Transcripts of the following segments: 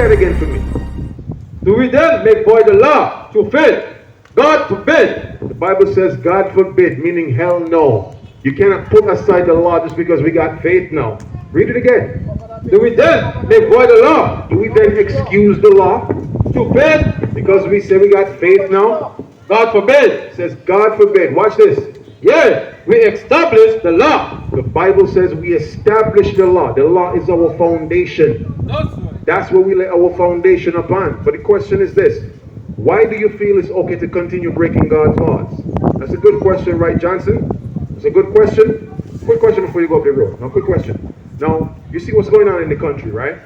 that again for me. Do we then make void the law through faith? God forbid. The Bible says God forbid, meaning hell no. You cannot put aside the law just because we got faith now. Read it again. Do we then make void the law? Do we then excuse the law through faith? Because we say we got faith now? God forbid. It says God forbid. Watch this. Yeah, we establish the law. The Bible says we establish the law. The law is our foundation. That's what we lay our foundation upon. But the question is this. Why do you feel it's okay to continue breaking God's laws? That's a good question, right, Johnson? It's a good question. Quick question before you go up the road. Now, quick question. Now, you see what's going on in the country, right?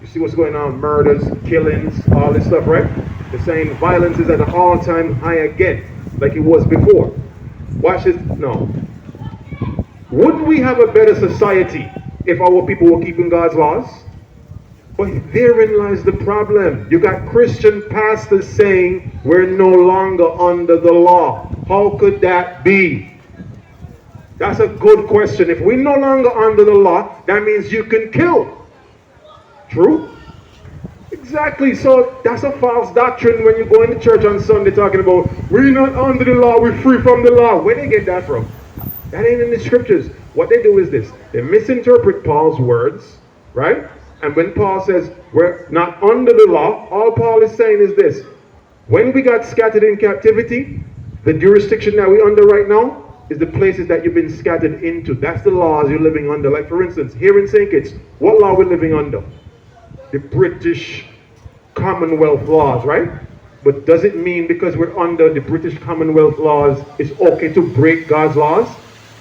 You see what's going on, murders, killings, all this stuff, right? They're saying violence is at an all-time high again, like it was before. Watch it. No. Wouldn't we have a better society if our people were keeping God's laws? But therein lies the problem. You got Christian pastors saying we're no longer under the law. How could that be? That's a good question. If we're no longer under the law, that means you can kill. True? Exactly. So that's a false doctrine when you go into church on Sunday talking about we're not under the law, we're free from the law. Where they get that from? That ain't in the scriptures. What they do is this. They misinterpret Paul's words, right? And when Paul says we're not under the law, all Paul is saying is this. When we got scattered in captivity, the jurisdiction that we're under right now is the places that you've been scattered into. That's the laws you're living under. Like for instance, here in St. Kitts, what law we're living under? The British Commonwealth laws, right? But does it mean because we're under the British Commonwealth laws, it's okay to break God's laws?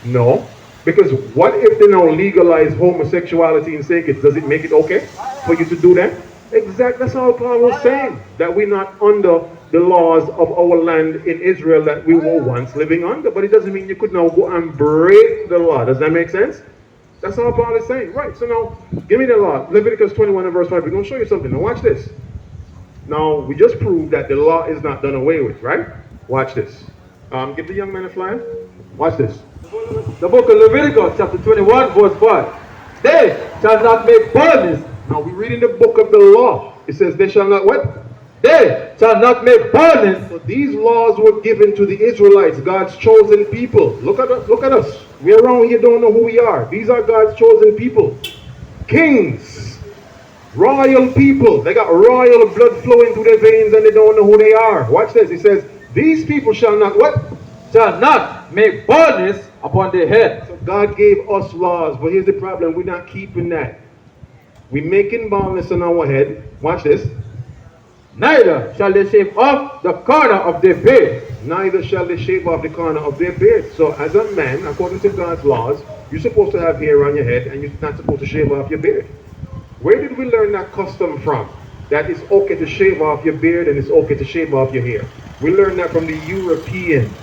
No. Because what if they now legalize homosexuality in St. Kitts? Does it make it okay for you to do that? Exactly. That's all Paul was saying. That we're not under the laws of our land in Israel that we were once living under. But it doesn't mean you could now go and break the law. Does that make sense? That's all Paul is saying. Right. So now, give me the law. Leviticus 21 and verse 5. We're going to show you something. Now watch this. Now, we just proved that the law is not done away with, right? Watch this. Give the young man a flyer. Watch this. The book of Leviticus, chapter 21, verse 5. They shall not make boldness. Now we're reading the book of the law. It says they shall not what? They shall not make boldness. So these laws were given to the Israelites, God's chosen people. Look at us. We around here don't know who we are. These are God's chosen people. Kings. Royal people. They got royal blood flowing through their veins and they don't know who they are. Watch this. It says, these people shall not what? Shall not make boldness upon their head. So God gave us laws, but here's the problem. We're not keeping that. We're making baldness on our head. Watch this. Neither shall they shave off the corner of their beard. Neither shall they shave off the corner of their beard. So as a man, according to God's laws, you're supposed to have hair on your head and you're not supposed to shave off your beard. Where did we learn that custom from? That it's okay to shave off your beard and it's okay to shave off your hair. We learned that from the Europeans.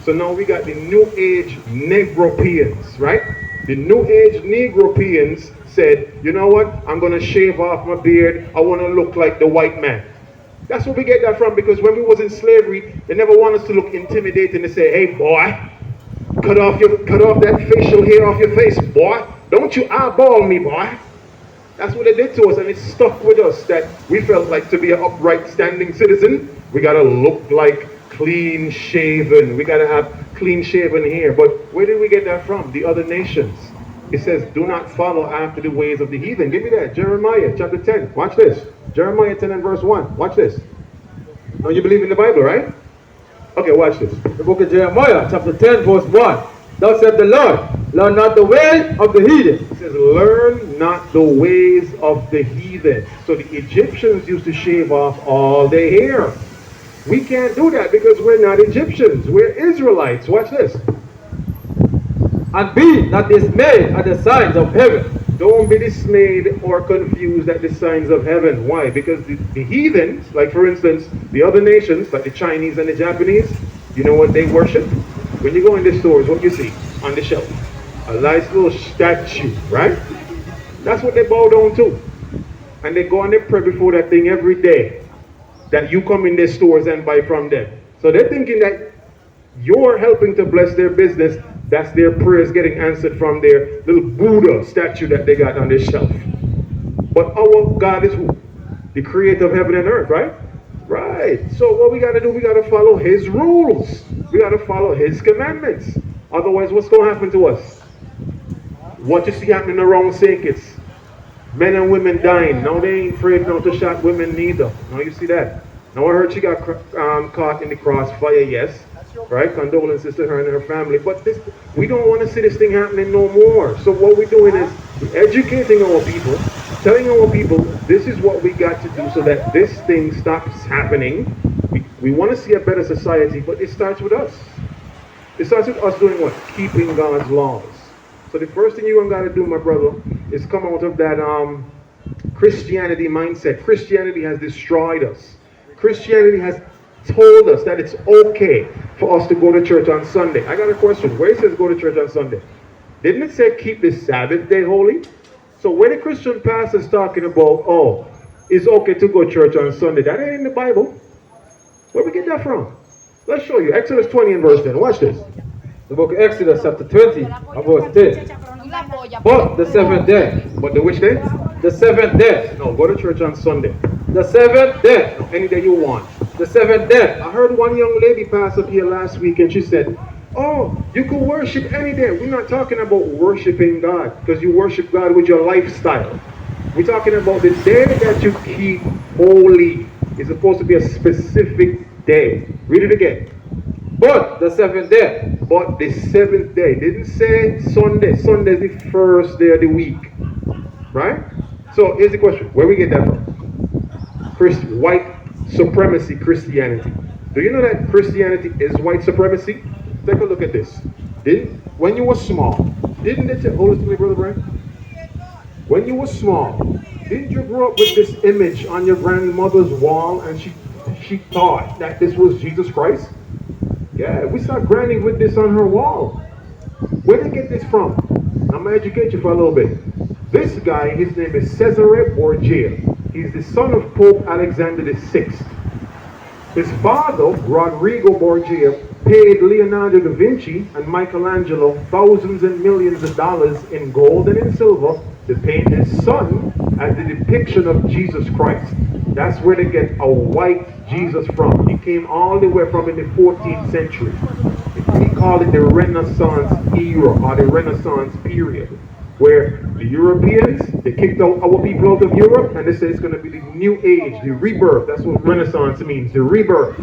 So now we got the New Age Negropeans, right? The New Age Negropeans said, you know what? I'm going to shave off my beard. I want to look like the white man. That's where we get that from, because when we was in slavery, they never want us to look intimidating. They say, hey boy, cut off that facial hair off your face, boy. Don't you eyeball me, boy. That's what they did to us, and it stuck with us that we felt like to be an upright standing citizen, we got to look like clean shaven. We got to have clean shaven hair. But where did we get that from? The other nations. It says, do not follow after the ways of the heathen. Give me that. Jeremiah chapter 10. Watch this. Jeremiah 10 and verse 1. Watch this. Now you believe in the Bible, right? Okay, watch this. The book of Jeremiah chapter 10 verse 1. Thus saith the Lord, learn not the way of the heathen. It says, learn not the ways of the heathen. So the Egyptians used to shave off all their hair. We can't do that because we're not Egyptians. We're Israelites. Watch this. And be not dismayed at the signs of heaven. Don't be dismayed or confused at the signs of heaven. Why? Because the heathens, like for instance, the other nations, like the Chinese and the Japanese, you know what they worship? When you go in the stores, what you see on the shelf? A nice little statue, right? That's what they bow down to. And they go and they pray before that thing every day, that you come in their stores and buy from them. So they're thinking that you're helping to bless their business. That's their prayers getting answered from their little Buddha statue that they got on their shelf. But our God is who? The creator of heaven and earth, right? Right. So what we got to do, we got to follow his rules. We got to follow his commandments. Otherwise, what's going to happen to us? What you see happening around St. Kitts? Men and women dying. Now they ain't afraid now to shot women neither. Now you see that. Now I heard she got caught in the crossfire, yes. Right? Condolences to her and her family. But this, we don't want to see this thing happening no more. So what we're doing is we're educating our people, telling our people this is what we got to do so that this thing stops happening. We want to see a better society, but it starts with us. It starts with us doing what? Keeping God's laws. So the first thing you're going to do, my brother, is come out of that Christianity mindset. Christianity has destroyed us. Christianity has told us that it's okay for us to go to church on Sunday. I got a question. Where it says go to church on Sunday? Didn't it say keep the Sabbath day holy? So when a Christian pastor is talking about, oh, it's okay to go to church on Sunday, that ain't in the Bible. Where we get that from? Let's show you. Exodus 20 and verse 10. Watch this. The book of Exodus chapter 20 and verse 10. But the seventh day. But the which day? The seventh day. No, go to church on Sunday. The seventh day. No, any day you want. The seventh day. I heard one young lady pass up here last week and she said, oh, you can worship any day. We're not talking about worshiping God because you worship God with your lifestyle. We're talking about the day that you keep holy. It's supposed to be a specific day. Read it again. But the seventh day. But the seventh day. Didn't say Sunday. Sunday is the first day of the week. Right? So here's the question. Where we get that from? White supremacy Christianity. Do you know that Christianity is white supremacy? Take a look at this. When you were small, didn't they tell, hold it to me, Brother Brian? When you were small, didn't you grow up with this image on your grandmother's wall and she thought that this was Jesus Christ? Yeah, we saw Granny with this on her wall. Where did they get this from? I'm going to educate you for a little bit. This guy, his name is Cesare Borgia. He's the son of Pope Alexander VI. His father, Rodrigo Borgia, paid Leonardo da Vinci and Michelangelo thousands and millions of dollars in gold and in silver to paint his son as the depiction of Jesus Christ. That's where they get a white Jesus from. He came all the way from in the 14th century. He called it the Renaissance era or the Renaissance period, where the Europeans, they kicked out our people out of Europe and they say it's going to be the new age, the rebirth. That's what Renaissance means, the rebirth.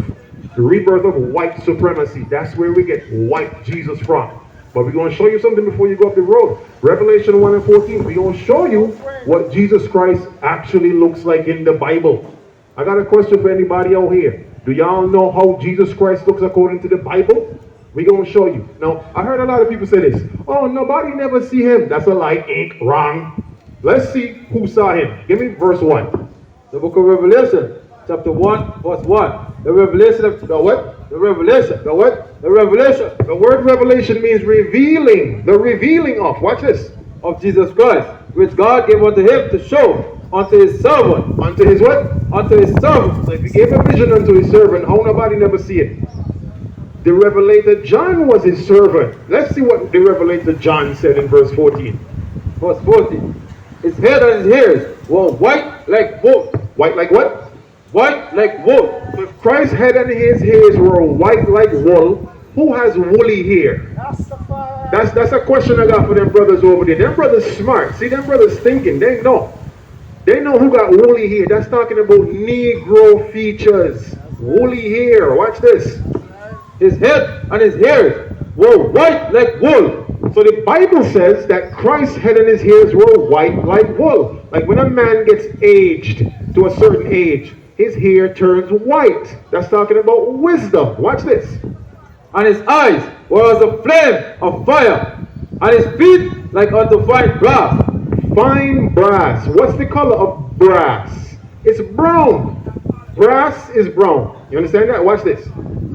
The rebirth of white supremacy. That's where we get white Jesus from. But we're going to show you something before you go up the road. Revelation 1 and 14. We're going to show you what Jesus Christ actually looks like in the Bible. I got a question for anybody out here. Do y'all know how Jesus Christ looks according to the Bible? We're going to show you. Now, I heard a lot of people say this. Oh, nobody never see him. That's a lie. Ain't wrong. Let's see who saw him. Give me verse 1. The book of Revelation, chapter 1, verse 1. The revelation of the what? The revelation. The what? The revelation. The word revelation means revealing. The revealing of. Watch this. Of Jesus Christ, which God gave unto him to show unto his servant. Unto his what? Unto his servant. So if he gave a vision unto his servant, how nobody never see it? The revelator John was his servant. Let's see what the revelator John said in verse 14. Verse 14. His head and his hairs were white like wool. White like what? White like wool. So if Christ's head and his hairs were white like wool, who has woolly hair? That's a question I got for them brothers over there. Them brothers smart. See, them brothers thinking. They know. They know who got woolly hair. That's talking about Negro features. Woolly hair. Watch this. His head and his hairs were white like wool. So the Bible says that Christ's head and his hairs were white like wool. Like when a man gets aged to a certain age, his hair turns white. That's talking about wisdom. Watch this. And his eyes were as a flame of fire, and his feet like unto fine brass. Fine brass. What's the color of brass? It's brown. Brass is brown. You understand that? Watch this.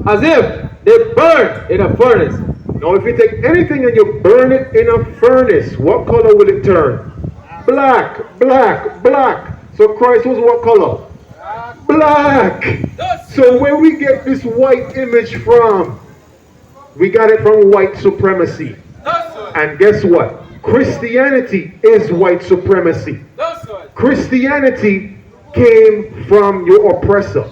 As if they burn in a furnace. Now if you take anything and you burn it in a furnace, what color will it turn? Black, black, black. So Christ was what color? Black. So where we get this white image from? We got it from white supremacy. And guess what? Christianity is white supremacy. Christianity came from your oppressor.